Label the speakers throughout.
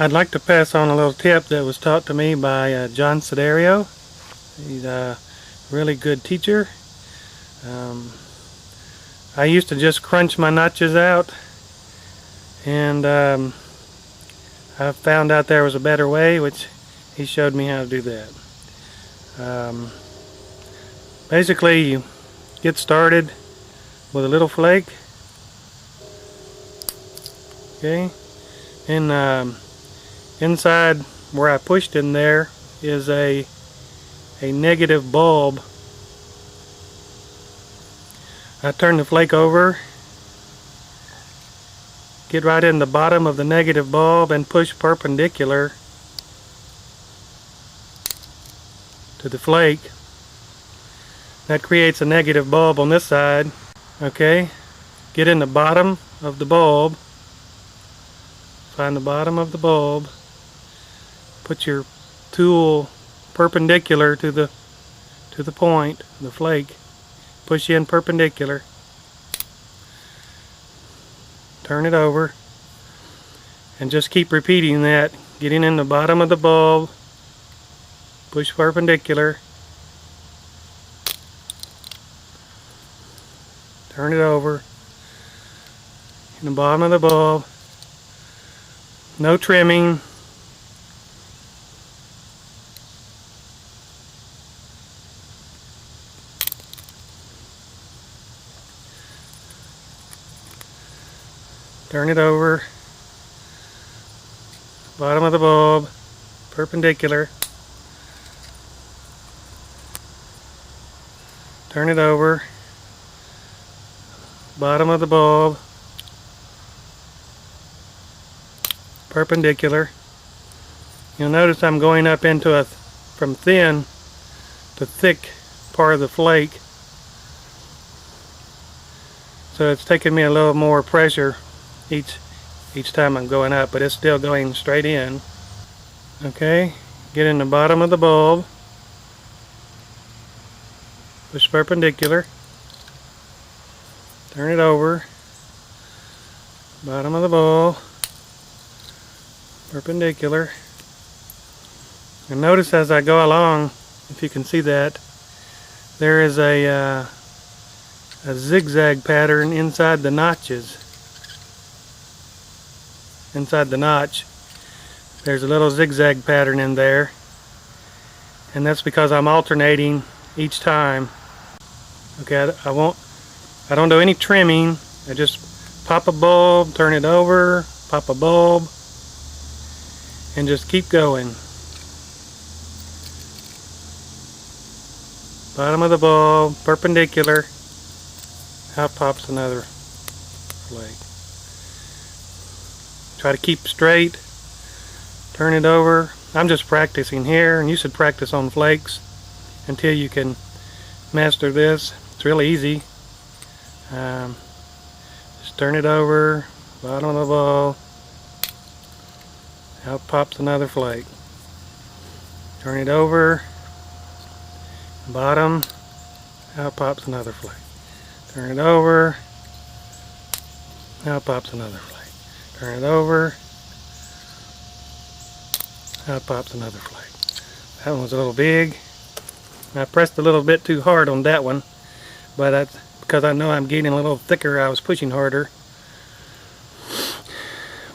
Speaker 1: I'd like to pass on a little tip that was taught to me by John Siderio. He's a really good teacher. I used to just crunch my notches out, and I found out there was a better way, which he showed me how to do that. Basically, you get started with a little flake. Okay, and inside where I pushed in there is a negative bulb. I turn the flake over, get right in the bottom of the negative bulb and push perpendicular to the flake. That creates a negative bulb on this side. Okay, get in the bottom of the bulb, find the bottom of the bulb, put your tool perpendicular to the point, the flake, push in perpendicular, turn it over, and just keep repeating that, getting in the bottom of the bulb, push perpendicular, turn it over, in the bottom of the bulb, no trimming, turn it over, bottom of the bulb, perpendicular, turn it over, bottom of the bulb, perpendicular. You'll notice I'm going up into from thin to thick part of the flake, so it's taking me a little more pressure each time I'm going up, but it's still going straight in. Okay, get in the bottom of the bulb, push perpendicular, turn it over, bottom of the bulb, perpendicular, and notice as I go along, if you can see that, there is a zigzag pattern inside the notches. Inside the notch, there's a little zigzag pattern in there, and that's because I'm alternating each time. Okay, I don't do any trimming. I just pop a bulb, turn it over, pop a bulb, and just keep going. Bottom of the bulb, perpendicular, out pops another flake. Try to keep straight, turn it over. I'm just practicing here, and you should practice on flakes until you can master this. It's really easy. Just turn it over, bottom of the ball, out pops another flake. Turn it over, bottom, out pops another flake. Turn it over, out pops another flake. Turn it over, out pops another flake. That one was a little big. I pressed a little bit too hard on that one, but that's because I know I'm getting a little thicker. I was pushing harder.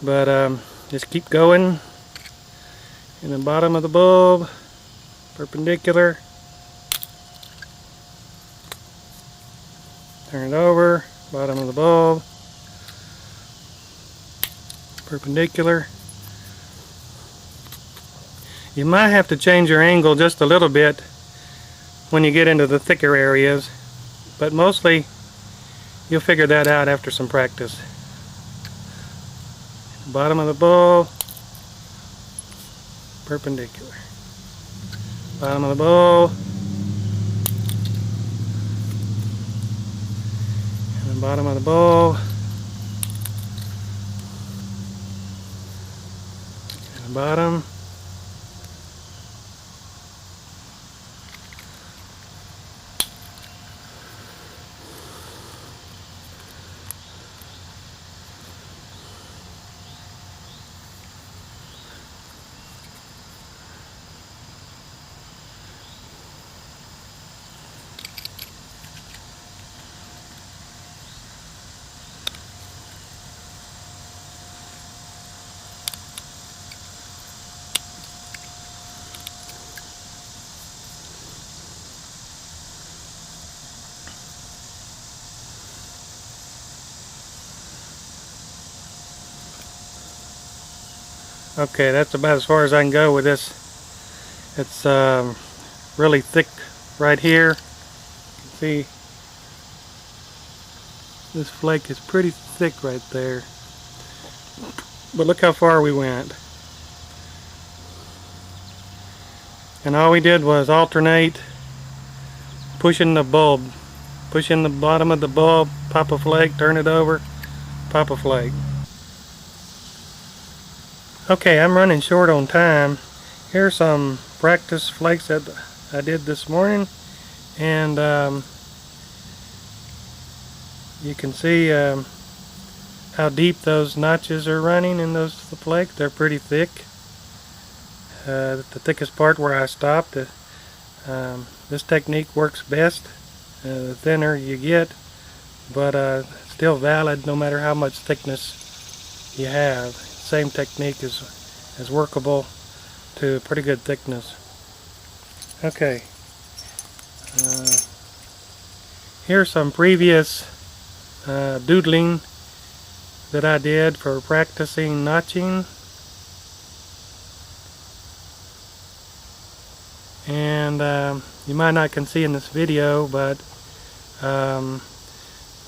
Speaker 1: But just keep going. In the bottom of the bulb, perpendicular. Turn it over, bottom of the bulb, perpendicular. You might have to change your angle just a little bit when you get into the thicker areas, but mostly you'll figure that out after some practice. Bottom of the bulb, perpendicular. Bottom of the bulb, and the bottom of the bulb, and the bottom, Okay, that's about as far as I can go with this. It's really thick right here. You can see this flake is pretty thick right there. But look how far we went. And all we did was alternate pushing the bulb. Pushing the bottom of the bulb, pop a flake, turn it over, pop a flake. Okay, I'm running short on time. Here's some practice flakes that I did this morning. And you can see how deep those notches are running in those flakes. They're pretty thick. The thickest part where I stopped. This technique works best. The thinner you get, but still valid no matter how much thickness you have. Same technique is workable to pretty good thickness. Okay. Here's some previous doodling that I did for practicing notching. And you might not can see in this video, but the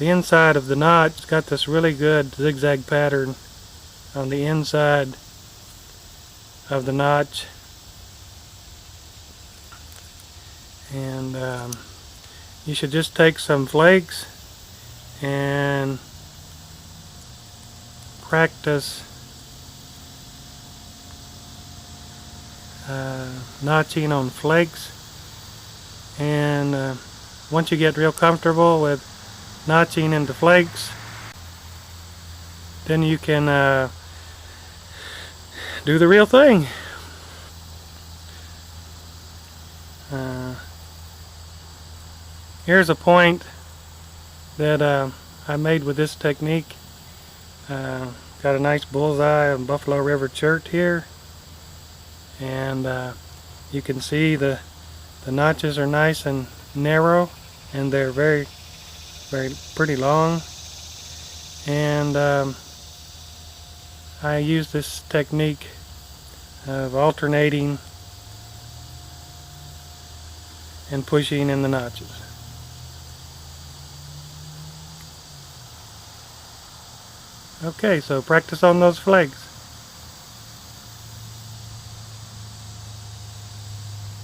Speaker 1: inside of the notch got this really good zigzag pattern on the inside of the notch. And you should just take some flakes and practice notching on flakes. And once you get real comfortable with notching into flakes, then you can do the real thing. Here's a point that I made with this technique. Got a nice bullseye of Buffalo River chert here, and you can see the notches are nice and narrow, and they're very pretty long. And I use this technique of alternating and pushing in the notches. Okay, so practice on those flakes.